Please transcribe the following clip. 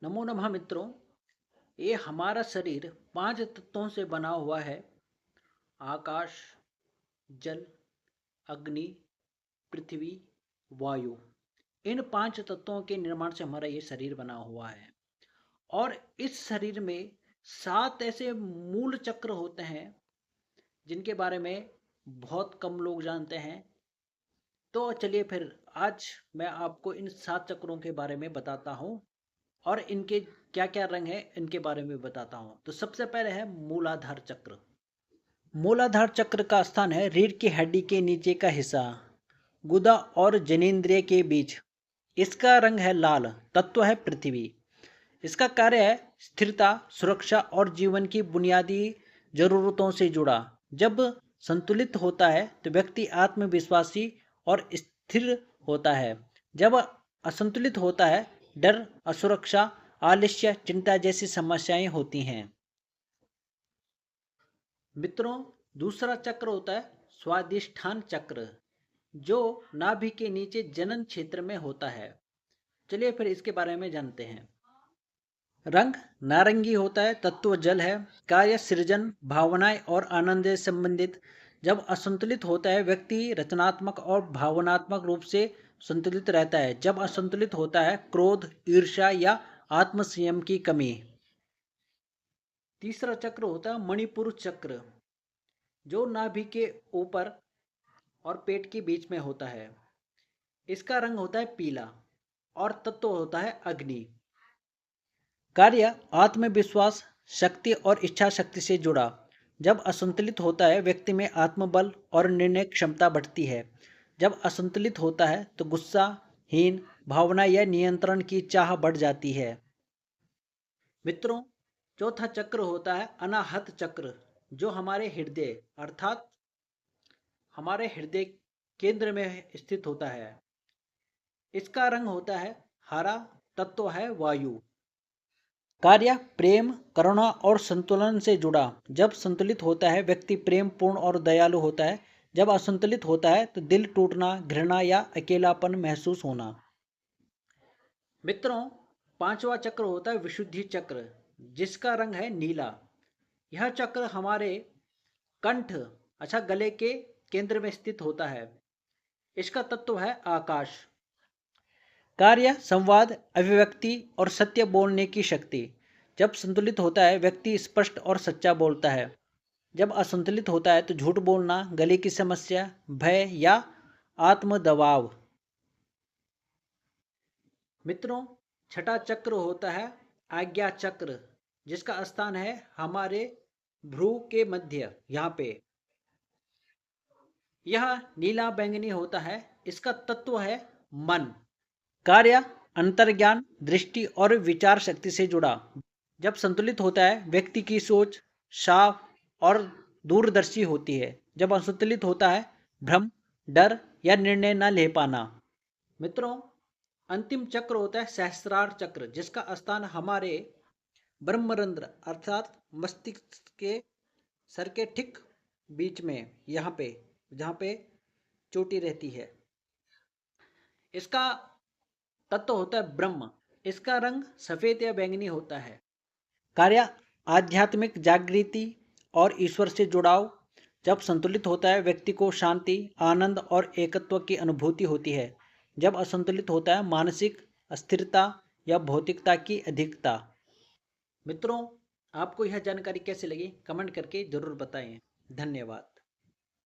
नमो नमः मित्रों। ये हमारा शरीर 5 तत्वों से बना हुआ है। आकाश, जल, अग्नि, पृथ्वी, वायु। इन 5 तत्वों के निर्माण से हमारा ये शरीर बना हुआ है। और इस शरीर में 7 ऐसे मूल चक्र होते हैं जिनके बारे में बहुत कम लोग जानते हैं। तो चलिए फिर आज मैं आपको इन 7 चक्रों के बारे में बताता हूँ और इनके क्या क्या रंग है इनके बारे में बताता हूँ। तो सबसे पहले है मूलाधार चक्र। मूलाधार चक्र का स्थान है रीढ़ की हड्डी के नीचे का हिस्सा, गुदा और जनेंद्रिय के बीच। इसका रंग है लाल। तत्व है पृथ्वी। इसका कार्य है स्थिरता, सुरक्षा और जीवन की बुनियादी जरूरतों से जुड़ा। जब संतुलित होता है तो व्यक्ति आत्मविश्वासी और स्थिर होता है। जब असंतुलित होता है, डर, असुरक्षा, आलस्य, चिंता जैसी समस्याएं होती हैं। मित्रों, दूसरा चक्र होता है स्वादिष्ठान चक्र, जो नाभि के नीचे जनन क्षेत्र में होता है। चलिए फिर इसके बारे में जानते हैं। रंग नारंगी होता है। तत्व जल है। कार्य सृजन, भावनाएं और आनंद से संबंधित। जब असंतुलित होता है, व्यक्ति रचनात्मक और भावनात्मक रूप से संतुलित रहता है। जब असंतुलित होता है, क्रोध, ईर्ष्या या आत्मसंयम की कमी। तीसरा चक्र होता है मणिपुर चक्र, जो नाभि के ऊपर और पेट के बीच में होता है। इसका रंग होता है पीला और तत्व होता है अग्नि। कार्य आत्मविश्वास, शक्ति और इच्छा शक्ति से जुड़ा। जब असंतुलित होता है, व्यक्ति में आत्मबल और निर्णय क्षमता बढ़ती है। जब असंतुलित होता है तो गुस्सा, हीन भावना या नियंत्रण की चाह बढ़ जाती है। मित्रों, चौथा चक्र होता है अनाहत चक्र, जो हमारे हृदय अर्थात हमारे हृदय केंद्र में स्थित होता है। इसका रंग होता है हरा। तत्व है वायु। कार्य प्रेम, करुणा और संतुलन से जुड़ा। जब संतुलित होता है, व्यक्ति प्रेम पूर्ण और दयालु होता है। जब असंतुलित होता है तो दिल टूटना, घृणा या अकेलापन महसूस होना। मित्रों, पांचवा चक्र होता है विशुद्धि चक्र, जिसका रंग है नीला। यह चक्र हमारे कंठ गले के केंद्र में स्थित होता है। इसका तत्व है आकाश। कार्य संवाद, अभिव्यक्ति और सत्य बोलने की शक्ति। जब संतुलित होता है, व्यक्ति स्पष्ट और सच्चा बोलता है। जब असंतुलित होता है तो झूठ बोलना, गले की समस्या, भय या आत्म दबाव। मित्रों, छठा चक्र होता है आज्ञा चक्र, जिसका स्थान है हमारे भ्रू के मध्य, यहाँ पे। यह नीला बैंगनी होता है। इसका तत्व है मन। कार्य अंतर्ज्ञान, दृष्टि और विचार शक्ति से जुड़ा। जब संतुलित होता है, व्यक्ति की सोच साफ और दूरदर्शी होती है। जब असंतुलित होता है, भ्रम, डर या निर्णय न ले पाना। मित्रों, अंतिम चक्र होता है सहस्रार चक्र, जिसका स्थान हमारे ब्रह्मरंध्र अर्थात मस्तिष्क के सर के ठीक बीच में, यहाँ पे जहाँ पे चोटी रहती है। इसका तत्व होता है ब्रह्म। इसका रंग सफेद या बैंगनी होता है। कार्य आध्यात्मिक जागृति और ईश्वर से जुड़ाव। जब संतुलित होता है, व्यक्ति को शांति, आनंद और एकत्व की अनुभूति होती है। जब असंतुलित होता है, मानसिक अस्थिरता या भौतिकता की अधिकता। मित्रों, आपको यह जानकारी कैसी लगी कमेंट करके जरूर बताएं। धन्यवाद।